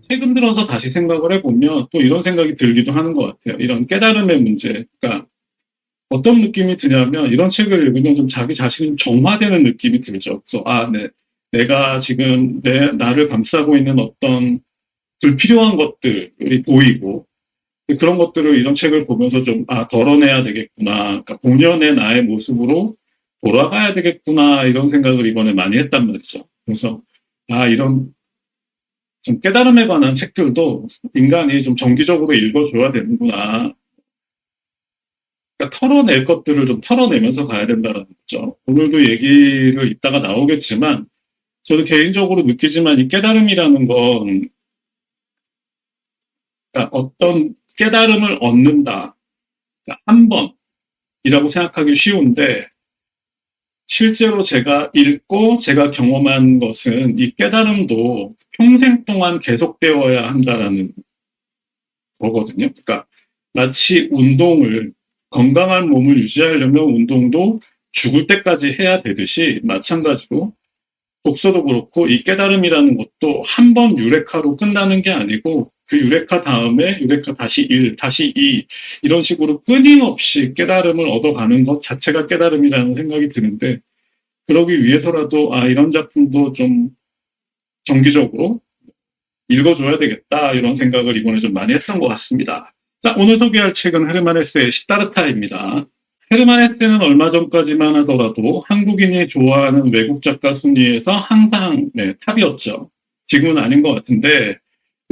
최근 들어서 다시 생각을 해보면 또 이런 생각이 들기도 하는 것 같아요. 이런 깨달음의 문제. 그러니까 어떤 느낌이 드냐면 이런 책을 읽으면 좀 자기 자신이 좀 정화되는 느낌이 들죠. 그래서 네. 내가 지금 나를 감싸고 있는 어떤 불필요한 것들이 보이고 그런 것들을 이런 책을 보면서 좀 덜어내야 되겠구나. 그러니까 본연의 나의 모습으로 돌아가야 되겠구나 이런 생각을 이번에 많이 했단 말이죠. 그래서 이런 좀 깨달음에 관한 책들도 인간이 좀 정기적으로 읽어줘야 되는구나. 그러니까 털어낼 것들을 좀 털어내면서 가야 된다는 거죠. 오늘도 얘기를 이따가 나오겠지만 저도 개인적으로 느끼지만 이 깨달음이라는 건 그러니까 어떤 깨달음을 얻는다. 그러니까 한 번이라고 생각하기 쉬운데 실제로 제가 읽고 제가 경험한 것은 이 깨달음도 평생 동안 계속되어야 한다라는 거거든요. 그러니까 마치 운동을 건강한 몸을 유지하려면 운동도 죽을 때까지 해야 되듯이 마찬가지로 독서도 그렇고 이 깨달음이라는 것도 한 번 유레카로 끝나는 게 아니고 그 유레카 다음에 유레카 다시 1, 다시 2 이런 식으로 끊임없이 깨달음을 얻어가는 것 자체가 깨달음이라는 생각이 드는데 그러기 위해서라도 이런 작품도 좀 정기적으로 읽어줘야 되겠다 이런 생각을 이번에 좀 많이 했던 것 같습니다. 자, 오늘 소개할 책은 헤르만 헤세의 시다르타입니다. 헤르만 헤세는 얼마 전까지만 하더라도 한국인이 좋아하는 외국 작가 순위에서 항상 탑이었죠. 지금은 아닌 것 같은데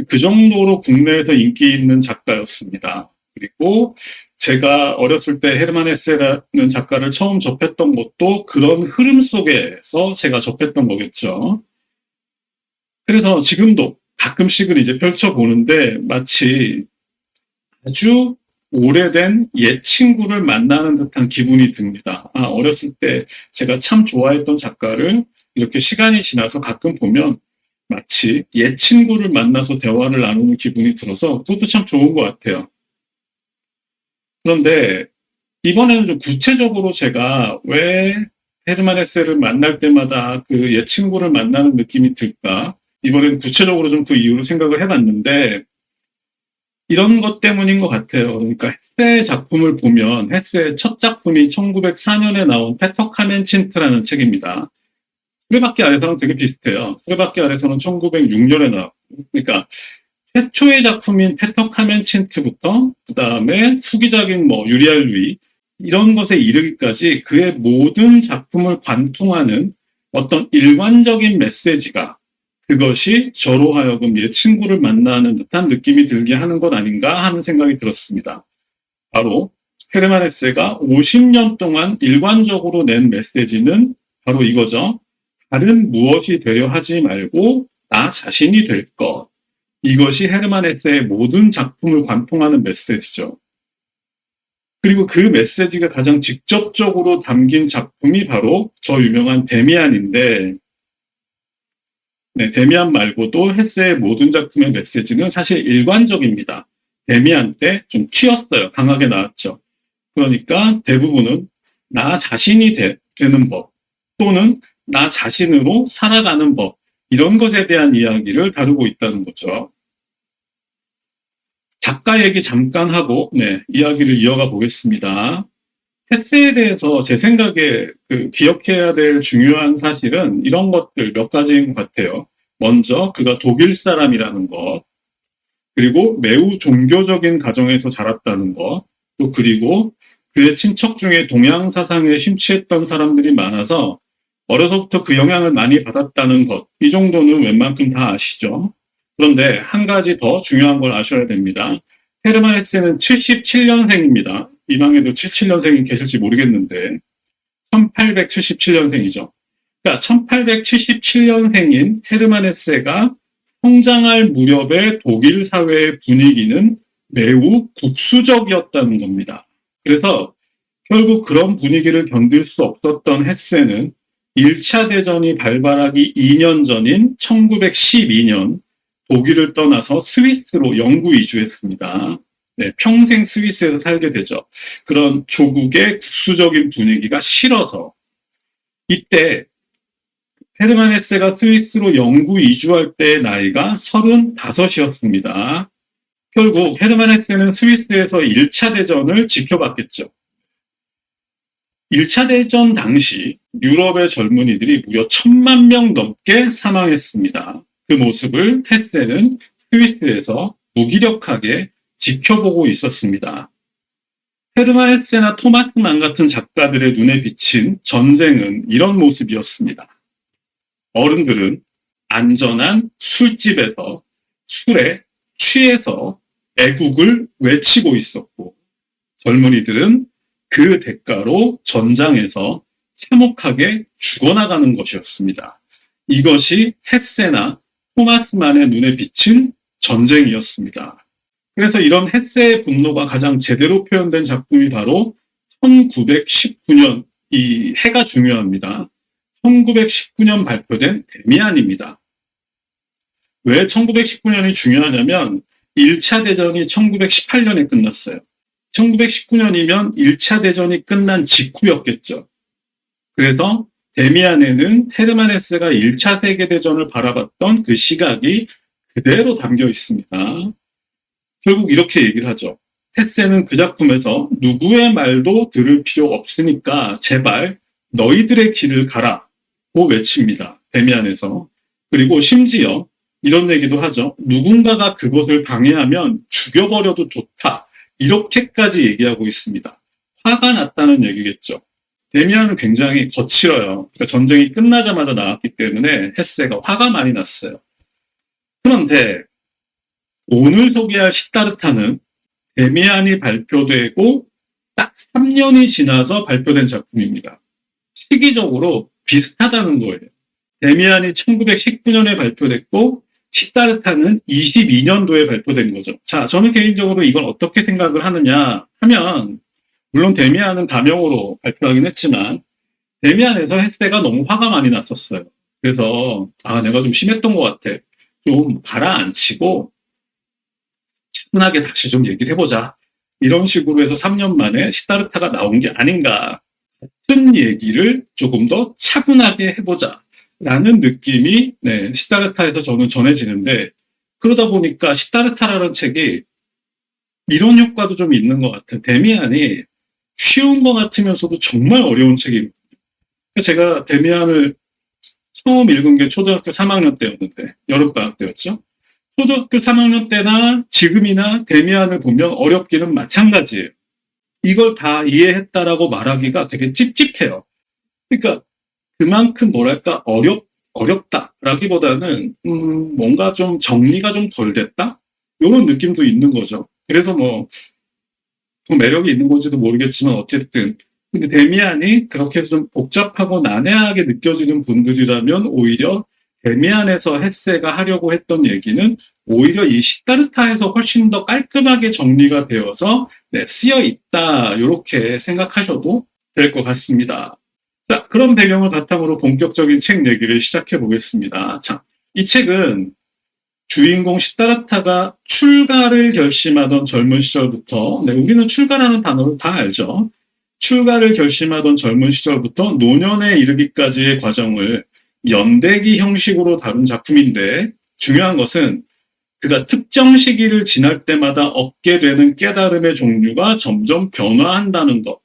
그 정도로 국내에서 인기 있는 작가였습니다. 그리고 제가 어렸을 때 헤르만 헤세라는 작가를 처음 접했던 것도 그런 흐름 속에서 제가 접했던 거겠죠. 그래서 지금도 가끔씩은 이제 펼쳐보는데 마치 아주 오래된 옛 친구를 만나는 듯한 기분이 듭니다. 어렸을 때 제가 참 좋아했던 작가를 이렇게 시간이 지나서 가끔 보면 마치 옛 친구를 만나서 대화를 나누는 기분이 들어서 그것도 참 좋은 것 같아요. 그런데 이번에는 좀 구체적으로 제가 왜 헤르만 헤세를 만날 때마다 그 옛 친구를 만나는 느낌이 들까? 이번에는 구체적으로 좀 그 이유를 생각을 해봤는데 이런 것 때문인 것 같아요. 그러니까 헤세의 작품을 보면 헤세의 첫 작품이 1904년에 나온 페터 카멘친트라는 책입니다. 수레바퀴 아래서는 되게 비슷해요. 수레바퀴 아래서는 1906년에 나왔고 그러니까 최초의 작품인 페터 카멘친트부터 그 다음에 후기작인 유리알 루이 이런 것에 이르기까지 그의 모든 작품을 관통하는 어떤 일관적인 메시지가 그것이 저로 하여금 옛 친구를 만나는 듯한 느낌이 들게 하는 것 아닌가 하는 생각이 들었습니다. 바로 헤르만 헤세가 50년 동안 일관적으로 낸 메시지는 바로 이거죠. 다른 무엇이 되려 하지 말고 나 자신이 될 것. 이것이 헤르만 헤세의 모든 작품을 관통하는 메시지죠. 그리고 그 메시지가 가장 직접적으로 담긴 작품이 바로 저 유명한 데미안인데 데미안 말고도 헤세의 모든 작품의 메시지는 사실 일관적입니다. 데미안 때 좀 튀었어요. 강하게 나왔죠. 그러니까 대부분은 나 자신이 되는 법 또는 나 자신으로 살아가는 법 이런 것에 대한 이야기를 다루고 있다는 거죠. 작가 얘기 잠깐 하고 이야기를 이어가 보겠습니다. 헤세에 대해서 제 생각에 기억해야 될 중요한 사실은 이런 것들 몇 가지인 것 같아요. 먼저 그가 독일 사람이라는 것, 그리고 매우 종교적인 가정에서 자랐다는 것, 또 그리고 그의 친척 중에 동양 사상에 심취했던 사람들이 많아서 어려서부터 그 영향을 많이 받았다는 것, 이 정도는 웬만큼 다 아시죠? 그런데 한 가지 더 중요한 걸 아셔야 됩니다. 헤르만 헤세는 77년생입니다. 이 방에도 77년생이 계실지 모르겠는데 1877년생이죠. 그러니까 1877년생인 헤르만 헤세가 성장할 무렵의 독일 사회의 분위기는 매우 국수적이었다는 겁니다. 그래서 결국 그런 분위기를 견딜 수 없었던 헤세는 1차 대전이 발발하기 2년 전인 1912년 독일을 떠나서 스위스로 영구 이주했습니다. 평생 스위스에서 살게 되죠. 그런 조국의 국수적인 분위기가 싫어서 이때 헤르만 헤세가 스위스로 영구 이주할 때의 나이가 35이었습니다. 결국 헤르만 헤세는 스위스에서 1차 대전을 지켜봤겠죠. 1차 대전 당시 유럽의 젊은이들이 무려 1,000만 명 넘게 사망했습니다. 그 모습을 헤세는 스위스에서 무기력하게 지켜보고 있었습니다. 헤르만 헤세나 토마스 만 같은 작가들의 눈에 비친 전쟁은 이런 모습이었습니다. 어른들은 안전한 술집에서 술에 취해서 애국을 외치고 있었고, 젊은이들은 그 대가로 전장에서 참혹하게 죽어나가는 것이었습니다. 이것이 헤세나 토마스만의 눈에 비친 전쟁이었습니다. 그래서 이런 헤세의 분노가 가장 제대로 표현된 작품이 바로 1919년, 이 해가 중요합니다. 1919년 발표된 데미안입니다. 왜 1919년이 중요하냐면 1차 대전이 1918년에 끝났어요. 1919년이면 1차 대전이 끝난 직후였겠죠. 그래서 데미안에는 헤르만 헤세가 1차 세계대전을 바라봤던 그 시각이 그대로 담겨 있습니다. 결국 이렇게 얘기를 하죠. 헤세는 그 작품에서 누구의 말도 들을 필요 없으니까 제발 너희들의 길을 가라고 외칩니다. 데미안에서. 그리고 심지어 이런 얘기도 하죠. 누군가가 그것을 방해하면 죽여버려도 좋다. 이렇게까지 얘기하고 있습니다. 화가 났다는 얘기겠죠. 데미안은 굉장히 거칠어요. 그러니까 전쟁이 끝나자마자 나왔기 때문에 헤세가 화가 많이 났어요. 그런데 오늘 소개할 시타르타는 데미안이 발표되고 딱 3년이 지나서 발표된 작품입니다. 시기적으로 비슷하다는 거예요. 데미안이 1919년에 발표됐고 시타르타는 22년도에 발표된 거죠. 자, 저는 개인적으로 이걸 어떻게 생각을 하느냐 하면, 물론 데미안은 가명으로 발표하긴 했지만 데미안에서 헤세가 너무 화가 많이 났었어요. 그래서 내가 좀 심했던 것 같아. 좀 가라앉히고 차분하게 다시 좀 얘기를 해보자. 이런 식으로 해서 3년 만에 시타르타가 나온 게 아닌가. 같은 얘기를 조금 더 차분하게 해보자. 라는 느낌이 시타르타에서 저는 전해지는데, 그러다 보니까 시타르타라는 책이 이런 효과도 좀 있는 것 같아요. 데미안이 쉬운 것 같으면서도 정말 어려운 책이거든요. 제가 데미안을 처음 읽은 게 초등학교 3학년 때였는데, 여름방학 때였죠. 초등학교 3학년 때나 지금이나 데미안을 보면 어렵기는 마찬가지예요. 이걸 다 이해했다라고 말하기가 되게 찝찝해요. 그러니까 그만큼 뭐랄까 어렵다라기보다는 뭔가 좀 정리가 좀 덜 됐다? 이런 느낌도 있는 거죠. 그래서 뭐 매력이 있는 건지도 모르겠지만 어쨌든 근데 데미안이 그렇게 해서 좀 복잡하고 난해하게 느껴지는 분들이라면 오히려 데미안에서 헤세가 하려고 했던 얘기는 오히려 이 시타르타에서 훨씬 더 깔끔하게 정리가 되어서 쓰여 있다 이렇게 생각하셔도 될 것 같습니다. 자, 그런 배경을 바탕으로 본격적인 책 얘기를 시작해 보겠습니다. 자, 이 책은 주인공 시타르타가 출가를 결심하던 젊은 시절부터, 우리는 출가라는 단어를 다 알죠. 출가를 결심하던 젊은 시절부터 노년에 이르기까지의 과정을 연대기 형식으로 다룬 작품인데, 중요한 것은 그가 특정 시기를 지날 때마다 얻게 되는 깨달음의 종류가 점점 변화한다는 것.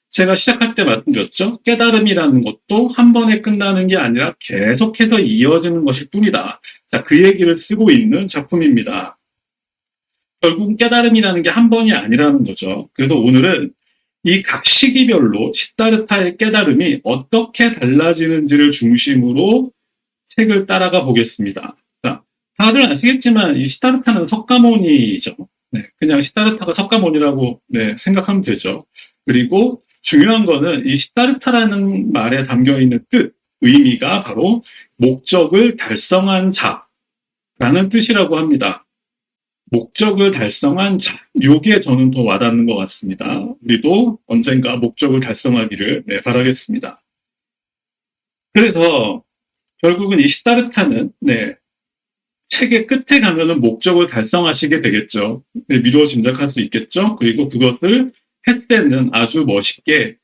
제가 시작할 때 말씀드렸죠. 깨달음이라는 것도 한 번에 끝나는 게 아니라 계속해서 이어지는 것일 뿐이다. 자, 그 얘기를 쓰고 있는 작품입니다. 결국 깨달음이라는 게 한 번이 아니라는 거죠. 그래서 오늘은 이 각 시기별로 시타르타의 깨달음이 어떻게 달라지는지를 중심으로 책을 따라가 보겠습니다. 자, 다들 아시겠지만 이 시타르타는 석가모니죠. 그냥 시타르타가 석가모니라고 생각하면 되죠. 그리고 중요한 거는 이 시타르타라는 말에 담겨있는 뜻, 의미가 바로 목적을 달성한 자라는 뜻이라고 합니다. 목적을 달성한 자, 요게 저는 더 와닿는 것 같습니다. 우리도 언젠가 목적을 달성하기를 바라겠습니다. 그래서 결국은 이 시타르타는 책의 끝에 가면은 목적을 달성하시게 되겠죠. 미루어 짐작할 수 있겠죠. 그리고 그것을 헤세는 아주 멋있게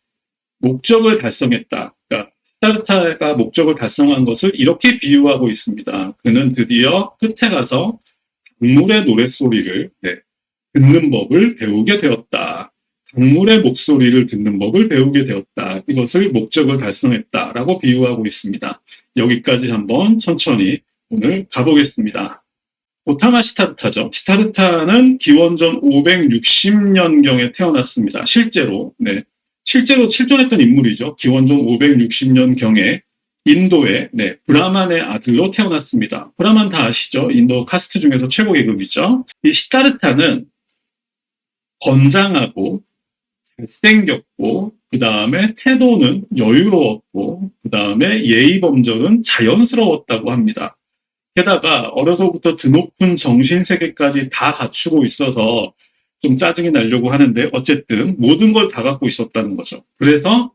목적을 달성했다. 그러니까 시다르타가 목적을 달성한 것을 이렇게 비유하고 있습니다. 그는 드디어 끝에 가서 강물의 노랫소리를 듣는 법을 배우게 되었다. 강물의 목소리를 듣는 법을 배우게 되었다. 이것을 목적을 달성했다라고 비유하고 있습니다. 여기까지 한번 천천히 오늘 가보겠습니다. 고타마 시타르타죠. 시타르타는 기원전 560년경에 태어났습니다. 실제로 실존했던 인물이죠. 기원전 560년경에 인도의 브라만의 아들로 태어났습니다. 브라만 다 아시죠? 인도 카스트 중에서 최고 계급이죠. 이 시타르타는 건장하고 잘생겼고, 그 다음에 태도는 여유로웠고, 그 다음에 예의범절은 자연스러웠다고 합니다. 게다가 어려서부터 드높은 정신세계까지 다 갖추고 있어서 좀 짜증이 나려고 하는데 어쨌든 모든 걸 다 갖고 있었다는 거죠. 그래서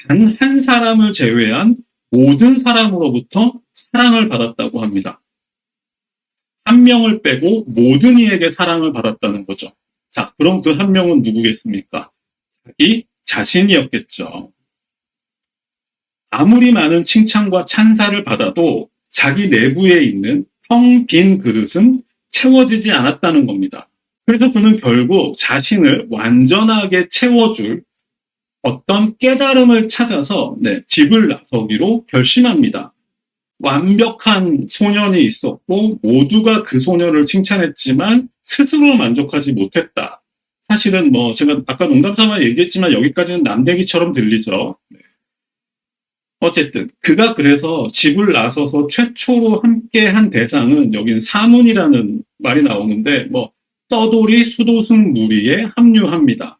단 한 사람을 제외한 모든 사람으로부터 사랑을 받았다고 합니다. 한 명을 빼고 모든 이에게 사랑을 받았다는 거죠. 자, 그럼 그 한 명은 누구겠습니까? 자기 자신이었겠죠. 아무리 많은 칭찬과 찬사를 받아도 자기 내부에 있는 텅 빈 그릇은 채워지지 않았다는 겁니다. 그래서 그는 결국 자신을 완전하게 채워줄 어떤 깨달음을 찾아서 집을 나서기로 결심합니다. 완벽한 소년이 있었고 모두가 그 소년을 칭찬했지만 스스로 만족하지 못했다. 사실은 제가 아까 농담삼아 얘기했지만 여기까지는 남대기처럼 들리죠. 어쨌든 그가 그래서 집을 나서서 최초로 함께한 대상은 여긴 사문이라는 말이 나오는데 떠돌이 수도승 무리에 합류합니다.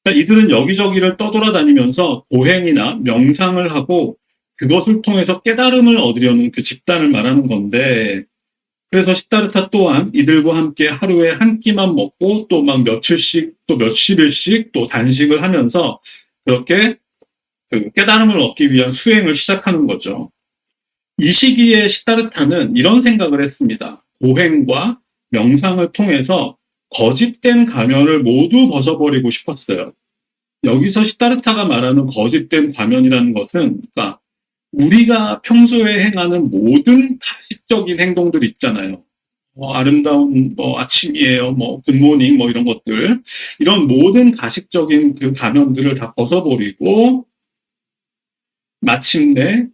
그러니까 이들은 여기저기를 떠돌아다니면서 고행이나 명상을 하고 그것을 통해서 깨달음을 얻으려는 그 집단을 말하는 건데, 그래서 시다르타 또한 이들과 함께 하루에 한 끼만 먹고 또 막 며칠씩 또 몇십일씩 또 단식을 하면서 그렇게 그 깨달음을 얻기 위한 수행을 시작하는 거죠. 이 시기에 시다르타는 이런 생각을 했습니다. 고행과 명상을 통해서 거짓된 가면을 모두 벗어버리고 싶었어요. 여기서 시다르타가 말하는 거짓된 가면이라는 것은, 그러니까 우리가 평소에 행하는 모든 가식적인 행동들 있잖아요. 아름다운 아침이에요, 굿모닝 이런 것들, 이런 모든 가식적인 그 가면들을 다 벗어버리고 마침내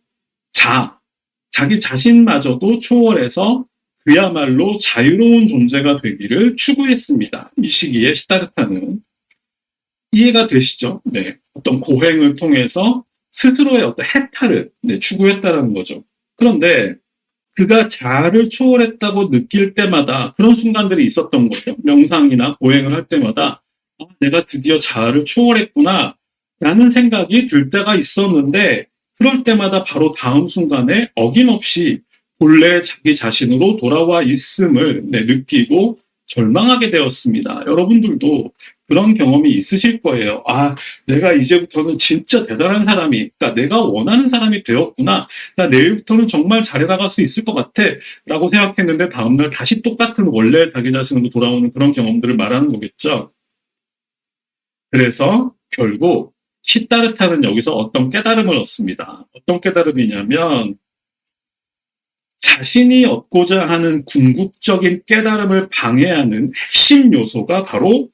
자기 자신마저도 초월해서 그야말로 자유로운 존재가 되기를 추구했습니다. 이 시기에 시다르타는. 이해가 되시죠? 어떤 고행을 통해서 스스로의 어떤 해탈을 추구했다는 거죠. 그런데 그가 자아를 초월했다고 느낄 때마다 그런 순간들이 있었던 거죠. 명상이나 고행을 할 때마다 내가 드디어 자아를 초월했구나 라는 생각이 들 때가 있었는데, 그럴 때마다 바로 다음 순간에 어김없이 본래 자기 자신으로 돌아와 있음을 느끼고 절망하게 되었습니다. 여러분들도 그런 경험이 있으실 거예요. 내가 이제부터는 진짜 대단한 사람이, 그러니까 내가 원하는 사람이 되었구나. 나 내일부터는 정말 잘해나갈 수 있을 것 같아. 라고 생각했는데 다음날 다시 똑같은 원래 자기 자신으로 돌아오는 그런 경험들을 말하는 거겠죠. 그래서 결국 시다르타는 여기서 어떤 깨달음을 얻습니다. 어떤 깨달음이냐면, 자신이 얻고자 하는 궁극적인 깨달음을 방해하는 핵심 요소가 바로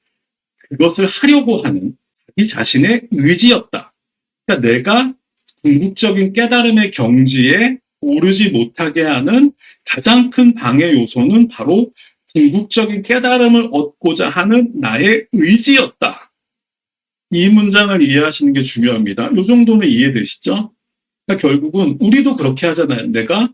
그것을 하려고 하는 자기 자신의 의지였다. 그러니까 내가 궁극적인 깨달음의 경지에 오르지 못하게 하는 가장 큰 방해 요소는 바로 궁극적인 깨달음을 얻고자 하는 나의 의지였다. 이 문장을 이해하시는 게 중요합니다. 이 정도는 이해되시죠? 그러니까 결국은 우리도 그렇게 하잖아요. 내가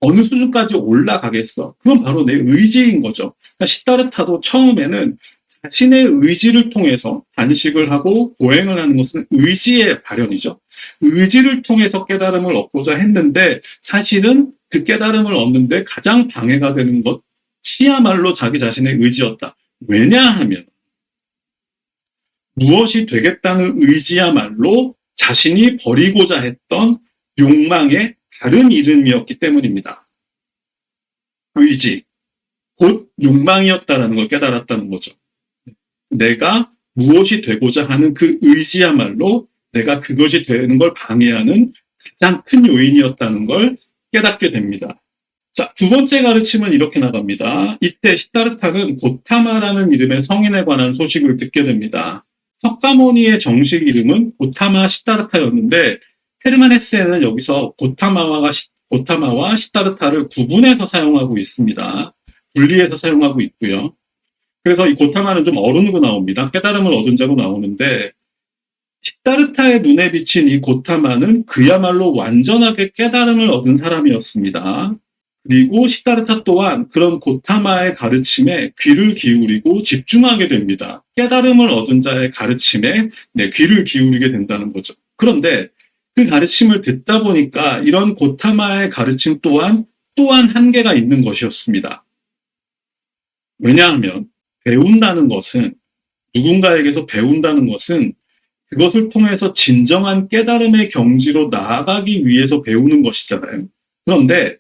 어느 수준까지 올라가겠어. 그건 바로 내 의지인 거죠. 그러니까 시다르타도 처음에는 자신의 의지를 통해서 단식을 하고 고행을 하는 것은 의지의 발현이죠. 의지를 통해서 깨달음을 얻고자 했는데 사실은 그 깨달음을 얻는데 가장 방해가 되는 것이야말로 자기 자신의 의지였다. 왜냐하면 무엇이 되겠다는 의지야말로 자신이 버리고자 했던 욕망의 다른 이름이었기 때문입니다. 의지, 곧 욕망이었다는 걸 깨달았다는 거죠. 내가 무엇이 되고자 하는 그 의지야말로 내가 그것이 되는 걸 방해하는 가장 큰 요인이었다는 걸 깨닫게 됩니다. 자, 두 번째 가르침은 이렇게 나갑니다. 이때 시다르타는 고타마라는 이름의 성인에 관한 소식을 듣게 됩니다. 석가모니의 정식 이름은 고타마 시다르타였는데 헤르만 헤세는 여기서 고타마와 시다르타를 구분해서 사용하고 있습니다. 분리해서 사용하고 있고요. 그래서 이 고타마는 좀 어른으로 나옵니다. 깨달음을 얻은 자로 나오는데 시다르타의 눈에 비친 이 고타마는 그야말로 완전하게 깨달음을 얻은 사람이었습니다. 그리고 시다르타 또한 그런 고타마의 가르침에 귀를 기울이고 집중하게 됩니다. 깨달음을 얻은 자의 가르침에 귀를 기울이게 된다는 거죠. 그런데 그 가르침을 듣다 보니까 이런 고타마의 가르침 또한 한계가 있는 것이었습니다. 왜냐하면 배운다는 것은, 누군가에게서 배운다는 것은 그것을 통해서 진정한 깨달음의 경지로 나아가기 위해서 배우는 것이잖아요. 그런데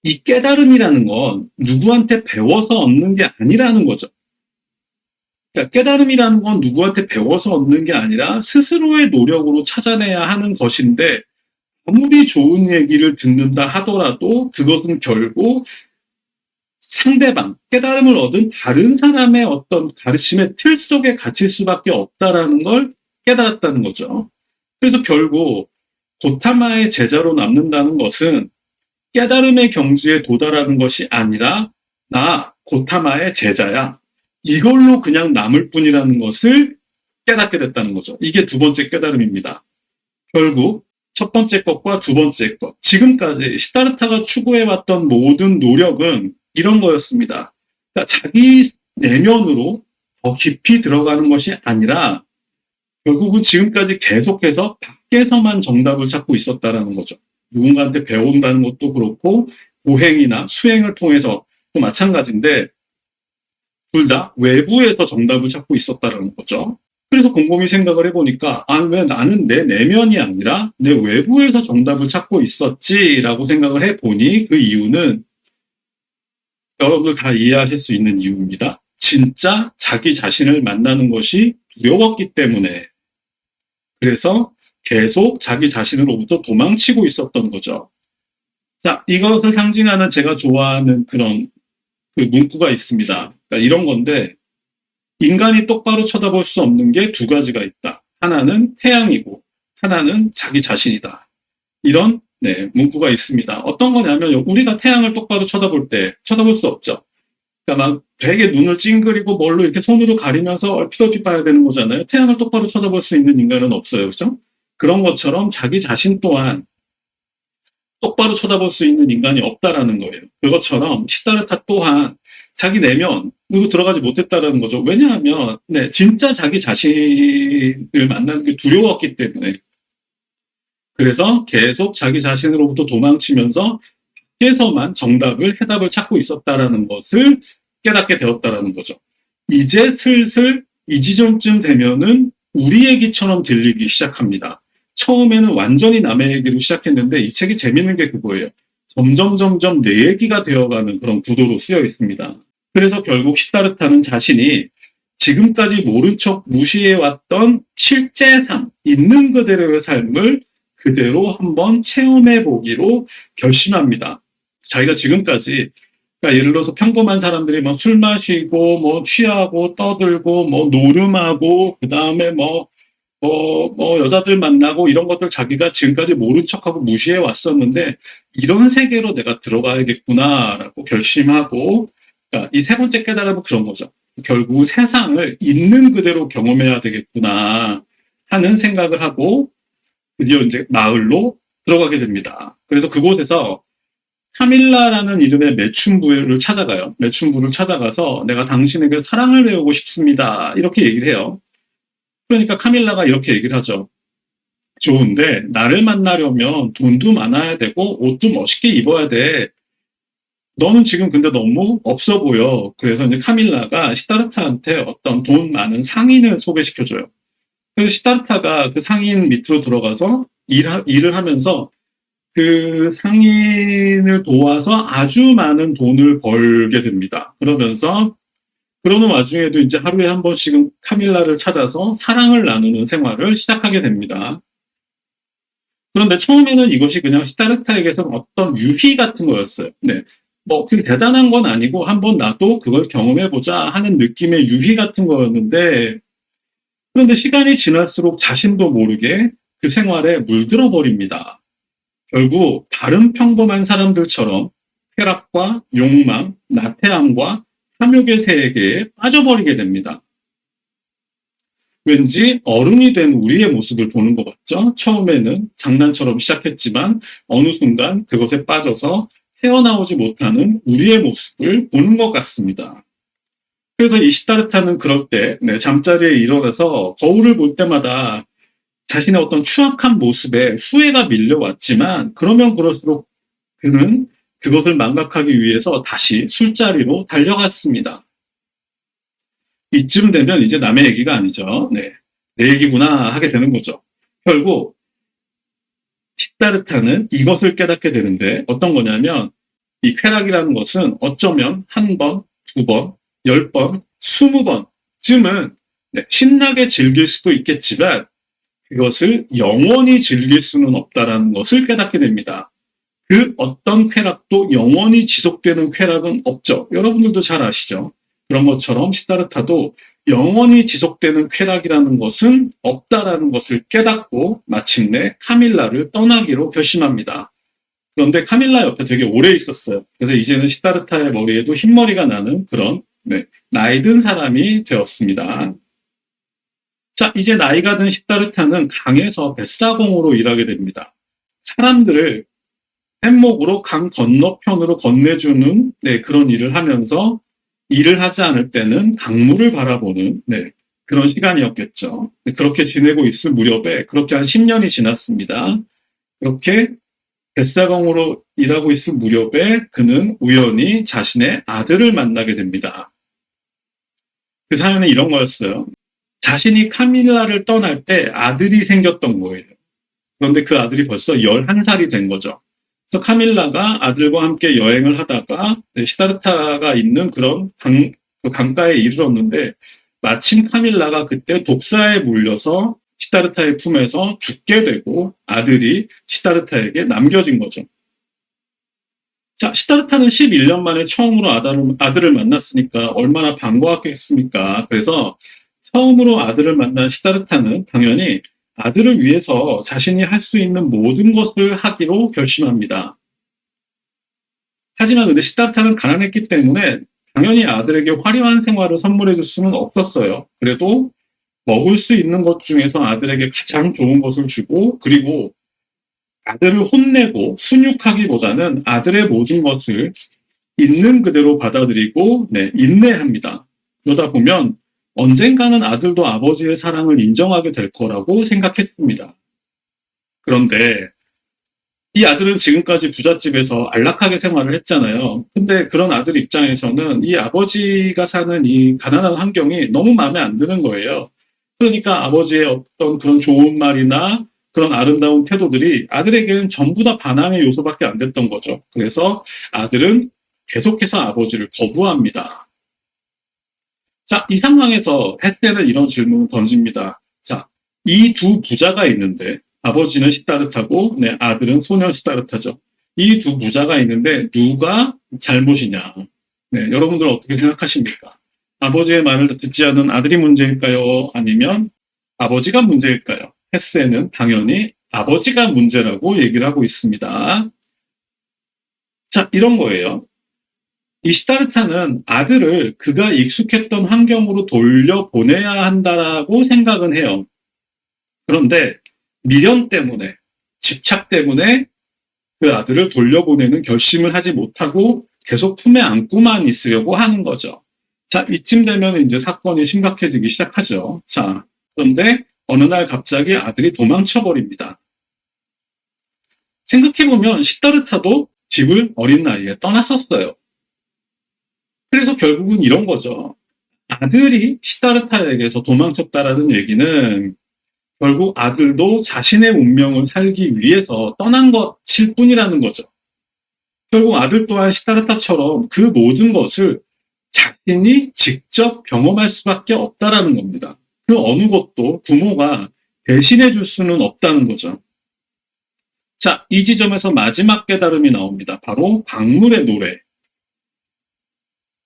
이 깨달음이라는 건 누구한테 배워서 얻는 게 아니라는 거죠. 그러니까 깨달음이라는 건 누구한테 배워서 얻는 게 아니라 스스로의 노력으로 찾아내야 하는 것인데, 아무리 좋은 얘기를 듣는다 하더라도 그것은 결국 상대방, 깨달음을 얻은 다른 사람의 어떤 가르침의 틀 속에 갇힐 수밖에 없다라는 걸 깨달았다는 거죠. 그래서 결국 고타마의 제자로 남는다는 것은 깨달음의 경지에 도달하는 것이 아니라 나 고타마의 제자야, 이걸로 그냥 남을 뿐이라는 것을 깨닫게 됐다는 거죠. 이게 두 번째 깨달음입니다. 결국 첫 번째 것과 두 번째 것, 지금까지 시다르타가 추구해왔던 모든 노력은 이런 거였습니다. 그러니까 자기 내면으로 더 깊이 들어가는 것이 아니라 결국은 지금까지 계속해서 밖에서만 정답을 찾고 있었다라는 거죠. 누군가한테 배운다는 것도 그렇고 고행이나 수행을 통해서 또 마찬가지인데 둘 다 외부에서 정답을 찾고 있었다라는 거죠. 그래서 곰곰이 생각을 해보니까 왜 나는 내 내면이 아니라 내 외부에서 정답을 찾고 있었지라고 생각을 해보니 그 이유는 여러분들 다 이해하실 수 있는 이유입니다. 진짜 자기 자신을 만나는 것이 두려웠기 때문에, 그래서 계속 자기 자신으로부터 도망치고 있었던 거죠. 자, 이것을 상징하는 제가 좋아하는 그런 그 문구가 있습니다. 그러니까 이런 건데, 인간이 똑바로 쳐다볼 수 없는 게 두 가지가 있다. 하나는 태양이고 하나는 자기 자신이다. 이런 문구가 있습니다. 어떤 거냐면 우리가 태양을 똑바로 쳐다볼 수 없죠. 그러니까 막 되게 눈을 찡그리고 뭘로 이렇게 손으로 가리면서 얼핏얼핏 봐야 되는 거잖아요. 태양을 똑바로 쳐다볼 수 있는 인간은 없어요. 그렇죠? 그런 것처럼 자기 자신 또한 똑바로 쳐다볼 수 있는 인간이 없다라는 거예요. 그것처럼 시다르타 또한 자기 내면으로 들어가지 못했다라는 거죠. 왜냐하면 진짜 자기 자신을 만나는 게 두려웠기 때문에. 그래서 계속 자기 자신으로부터 도망치면서 밖에서만 정답을, 해답을 찾고 있었다라는 것을 깨닫게 되었다라는 거죠. 이제 슬슬 이 지점쯤 되면은 우리 얘기처럼 들리기 시작합니다. 처음에는 완전히 남의 얘기로 시작했는데 이 책이 재밌는 게 그거예요. 점점 내 얘기가 되어가는 그런 구도로 쓰여 있습니다. 그래서 결국 시다르타는 자신이 지금까지 모른 척 무시해왔던 실제 삶, 있는 그대로의 삶을 그대로 한번 체험해 보기로 결심합니다. 자기가 지금까지, 그러니까 예를 들어서 평범한 사람들이 막 술 마시고 뭐 취하고 떠들고 뭐 노름하고 그다음에 뭐 여자들 만나고 이런 것들 자기가 지금까지 모른 척하고 무시해 왔었는데 이런 세계로 내가 들어가야겠구나라고 결심하고, 그러니까 이 세 번째 깨달음은 그런 거죠. 결국 세상을 있는 그대로 경험해야 되겠구나 하는 생각을 하고 드디어 이제 마을로 들어가게 됩니다. 그래서 그곳에서 카밀라라는 이름의 매춘부를 찾아가요. 매춘부를 찾아가서 내가 당신에게 사랑을 배우고 싶습니다. 이렇게 얘기를 해요. 그러니까 카밀라가 이렇게 얘기를 하죠. 좋은데 나를 만나려면 돈도 많아야 되고 옷도 멋있게 입어야 돼. 너는 지금 근데 너무 없어 보여. 그래서 이제 카밀라가 시다르타한테 어떤 돈 많은 상인을 소개시켜줘요. 그래서 시다르타가 그 상인 밑으로 들어가서 일을 하면서 그 상인을 도와서 아주 많은 돈을 벌게 됩니다. 그러면서 그러는 와중에도 이제 하루에 한 번씩은 카밀라를 찾아서 사랑을 나누는 생활을 시작하게 됩니다. 그런데 처음에는 이것이 그냥 시타르타에게서는 어떤 유희 같은 거였어요. 네. 뭐, 그게 대단한 건 아니고 한번 나도 그걸 경험해보자 하는 느낌의 유희 같은 거였는데, 그런데 시간이 지날수록 자신도 모르게 그 생활에 물들어 버립니다. 결국 다른 평범한 사람들처럼 쾌락과 욕망, 나태함과 탐욕의 세계에 빠져버리게 됩니다. 왠지 어른이 된 우리의 모습을 보는 것 같죠? 처음에는 장난처럼 시작했지만 어느 순간 그것에 빠져서 헤어나오지 못하는 우리의 모습을 보는 것 같습니다. 그래서 이 시타르타는 그럴 때 잠자리에 일어나서 거울을 볼 때마다 자신의 어떤 추악한 모습에 후회가 밀려왔지만 그러면 그럴수록 그는 그것을 망각하기 위해서 다시 술자리로 달려갔습니다. 이쯤 되면 이제 남의 얘기가 아니죠. 네, 내 얘기구나 하게 되는 거죠. 결국 시타르타는 이것을 깨닫게 되는데 어떤 거냐면 이 쾌락이라는 것은 어쩌면 한 번, 두 번, 10번, 20번쯤은 신나게 즐길 수도 있겠지만 그것을 영원히 즐길 수는 없다라는 것을 깨닫게 됩니다. 그 어떤 쾌락도 영원히 지속되는 쾌락은 없죠. 여러분들도 잘 아시죠? 그런 것처럼 시타르타도 영원히 지속되는 쾌락이라는 것은 없다라는 것을 깨닫고 마침내 카밀라를 떠나기로 결심합니다. 그런데 카밀라 옆에 되게 오래 있었어요. 그래서 이제는 시타르타의 머리에도 흰머리가 나는 그런 나이 든 사람이 되었습니다. 자, 이제 나이가 든 시타르타는 강에서 뱃사공으로 일하게 됩니다. 사람들을 뗏목으로 강 건너편으로 건네주는 그런 일을 하면서 일을 하지 않을 때는 강물을 바라보는 그런 시간이었겠죠. 그렇게 지내고 있을 무렵에 그렇게 한 10년이 지났습니다. 그렇게 뱃사공으로 일하고 있을 무렵에 그는 우연히 자신의 아들을 만나게 됩니다. 그 사연은 이런 거였어요. 자신이 카밀라를 떠날 때 아들이 생겼던 거예요. 그런데 그 아들이 벌써 11살이 된 거죠. 그래서 카밀라가 아들과 함께 여행을 하다가 시타르타가 있는 그런 강가에 이르렀는데 마침 카밀라가 그때 독사에 물려서 시타르타의 품에서 죽게 되고 아들이 시타르타에게 남겨진 거죠. 자, 시타르타는 11년 만에 처음으로 아들을 만났으니까 얼마나 반가웠겠습니까? 그래서 처음으로 아들을 만난 시타르타는 당연히 아들을 위해서 자신이 할 수 있는 모든 것을 하기로 결심합니다. 하지만 근데 시타르타는 가난했기 때문에 당연히 아들에게 화려한 생활을 선물해 줄 수는 없었어요. 그래도 먹을 수 있는 것 중에서 아들에게 가장 좋은 것을 주고 그리고 아들을 혼내고 훈육하기보다는 아들의 모든 것을 있는 그대로 받아들이고 인내합니다. 그러다 보면 언젠가는 아들도 아버지의 사랑을 인정하게 될 거라고 생각했습니다. 그런데 이 아들은 지금까지 부잣집에서 안락하게 생활을 했잖아요. 근데 그런 아들 입장에서는 이 아버지가 사는 이 가난한 환경이 너무 마음에 안 드는 거예요. 그러니까 아버지의 어떤 그런 좋은 말이나 그런 아름다운 태도들이 아들에게는 전부 다 반항의 요소밖에 안 됐던 거죠. 그래서 아들은 계속해서 아버지를 거부합니다. 자, 이 상황에서 헤세는 이런 질문을 던집니다. 자, 이 두 부자가 있는데 아버지는 시타르타고 아들은 소년 시타르타죠. 이 두 부자가 있는데 누가 잘못이냐? 여러분들 어떻게 생각하십니까? 아버지의 말을 듣지 않은 아들이 문제일까요? 아니면 아버지가 문제일까요? 헤세는 당연히 아버지가 문제라고 얘기를 하고 있습니다. 자, 이런 거예요. 이 시타르타는 아들을 그가 익숙했던 환경으로 돌려보내야 한다라고 생각은 해요. 그런데 미련 때문에, 집착 때문에 그 아들을 돌려보내는 결심을 하지 못하고 계속 품에 안고만 있으려고 하는 거죠. 자, 이쯤 되면 이제 사건이 심각해지기 시작하죠. 자, 그런데 어느 날 갑자기 아들이 도망쳐버립니다. 생각해보면 시타르타도 집을 어린 나이에 떠났었어요. 그래서 결국은 이런 거죠. 아들이 시타르타에게서 도망쳤다라는 얘기는 결국 아들도 자신의 운명을 살기 위해서 떠난 것일 뿐이라는 거죠. 결국 아들 또한 시타르타처럼 그 모든 것을 자신이 직접 경험할 수밖에 없다라는 겁니다. 그 어느 것도 부모가 대신해 줄 수는 없다는 거죠. 자, 이 지점에서 마지막 깨달음이 나옵니다. 바로 강물의 노래.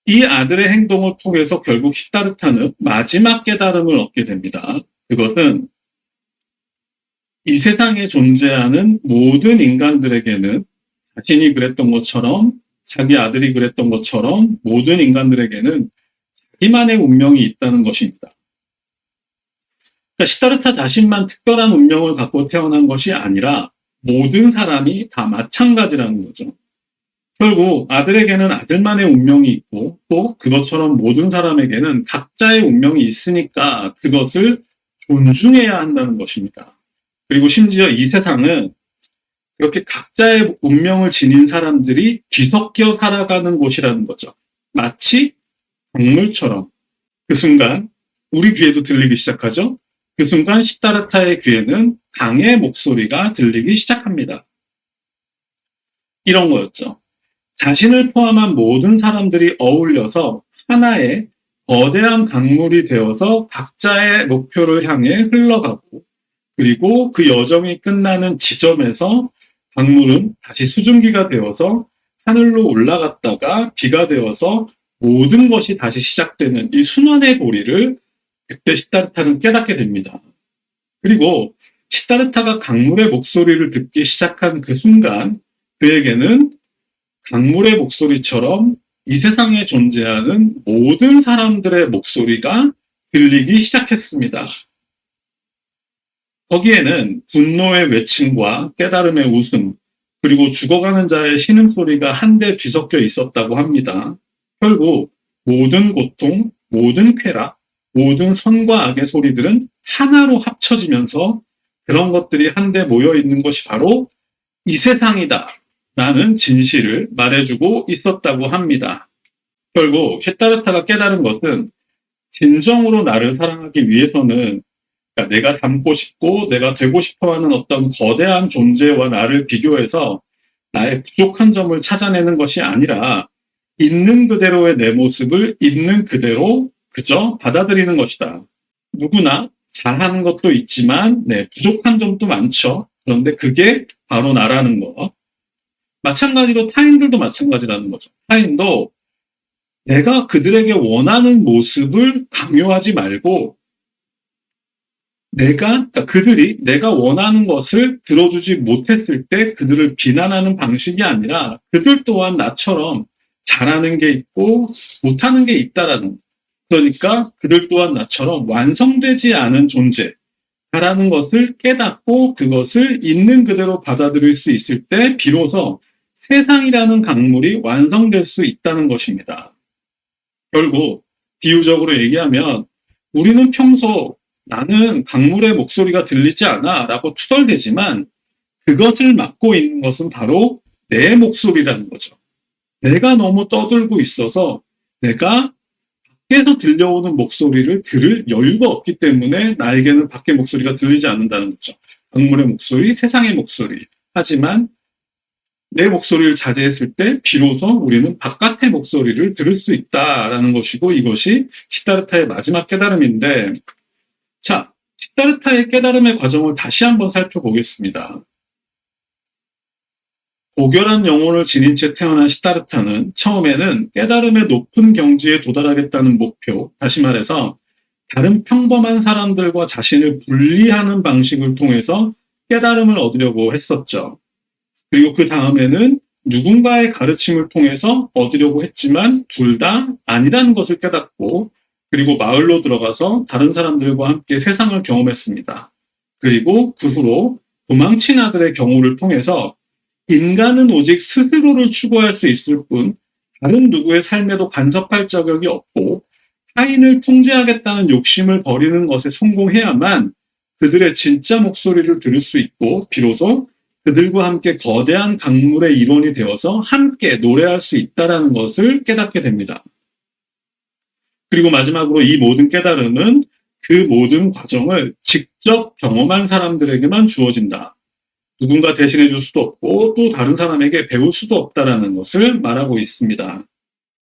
이 아들의 행동을 통해서 결국 시다르타는 마지막 깨달음을 얻게 됩니다. 그것은 이 세상에 존재하는 모든 인간들에게는 자신이 그랬던 것처럼, 자기 아들이 그랬던 것처럼 모든 인간들에게는 자기만의 운명이 있다는 것입니다. 그러니까 시다르타 자신만 특별한 운명을 갖고 태어난 것이 아니라 모든 사람이 다 마찬가지라는 거죠. 결국 아들에게는 아들만의 운명이 있고 또 그것처럼 모든 사람에게는 각자의 운명이 있으니까 그것을 존중해야 한다는 것입니다. 그리고 심지어 이 세상은 이렇게 각자의 운명을 지닌 사람들이 뒤섞여 살아가는 곳이라는 거죠. 마치 강물처럼. 그 순간 우리 귀에도 들리기 시작하죠. 그 순간 시다르타의 귀에는 강의 목소리가 들리기 시작합니다. 이런 거였죠. 자신을 포함한 모든 사람들이 어울려서 하나의 거대한 강물이 되어서 각자의 목표를 향해 흘러가고 그리고 그 여정이 끝나는 지점에서 강물은 다시 수증기가 되어서 하늘로 올라갔다가 비가 되어서 모든 것이 다시 시작되는 이 순환의 고리를 그때 시다르타는 깨닫게 됩니다. 그리고 시다르타가 강물의 목소리를 듣기 시작한 그 순간 그에게는 강물의 목소리처럼 이 세상에 존재하는 모든 사람들의 목소리가 들리기 시작했습니다. 거기에는 분노의 외침과 깨달음의 웃음, 그리고 죽어가는 자의 신음소리가 한데 뒤섞여 있었다고 합니다. 결국 모든 고통, 모든 쾌락, 모든 선과 악의 소리들은 하나로 합쳐지면서 그런 것들이 한데 모여 있는 것이 바로 이 세상이다 라는 진실을 말해주고 있었다고 합니다. 결국 시다르타가 깨달은 것은 진정으로 나를 사랑하기 위해서는 그러니까 내가 닮고 싶고 내가 되고 싶어하는 어떤 거대한 존재와 나를 비교해서 나의 부족한 점을 찾아내는 것이 아니라 있는 그대로의 내 모습을 있는 그대로 그저 받아들이는 것이다. 누구나 잘하는 것도 있지만 부족한 점도 많죠. 그런데 그게 바로 나라는 거. 마찬가지로 타인들도 마찬가지라는 거죠. 타인도 내가 그들에게 원하는 모습을 강요하지 말고 그러니까 그들이 내가 원하는 것을 들어주지 못했을 때 그들을 비난하는 방식이 아니라 그들 또한 나처럼 잘하는 게 있고 못하는 게 있다라는, 그러니까 그들 또한 나처럼 완성되지 않은 존재라는 것을 깨닫고 그것을 있는 그대로 받아들일 수 있을 때 비로소 세상이라는 강물이 완성될 수 있다는 것입니다. 결국 비유적으로 얘기하면 우리는 평소 나는 강물의 목소리가 들리지 않아 라고 투덜대지만 그것을 막고 있는 것은 바로 내 목소리라는 거죠. 내가 너무 떠들고 있어서 내가 밖에서 들려오는 목소리를 들을 여유가 없기 때문에 나에게는 밖의 목소리가 들리지 않는다는 거죠. 강물의 목소리, 세상의 목소리. 하지만 내 목소리를 자제했을 때 비로소 우리는 바깥의 목소리를 들을 수 있다라는 것이고 이것이 시다르타의 마지막 깨달음인데, 자, 시다르타의 깨달음의 과정을 다시 한번 살펴보겠습니다. 고결한 영혼을 지닌 채 태어난 시다르타는 처음에는 깨달음의 높은 경지에 도달하겠다는 목표, 다시 말해서 다른 평범한 사람들과 자신을 분리하는 방식을 통해서 깨달음을 얻으려고 했었죠. 그리고 그 다음에는 누군가의 가르침을 통해서 얻으려고 했지만 둘 다 아니라는 것을 깨닫고 그리고 마을로 들어가서 다른 사람들과 함께 세상을 경험했습니다. 그리고 그 후로 도망친 아들의 경우를 통해서 인간은 오직 스스로를 추구할 수 있을 뿐 다른 누구의 삶에도 간섭할 자격이 없고 타인을 통제하겠다는 욕심을 버리는 것에 성공해야만 그들의 진짜 목소리를 들을 수 있고 비로소 그들과 함께 거대한 강물의 일원이 되어서 함께 노래할 수 있다는 것을 깨닫게 됩니다. 그리고 마지막으로 이 모든 깨달음은 그 모든 과정을 직접 경험한 사람들에게만 주어진다. 누군가 대신해 줄 수도 없고 또 다른 사람에게 배울 수도 없다는 것을 말하고 있습니다.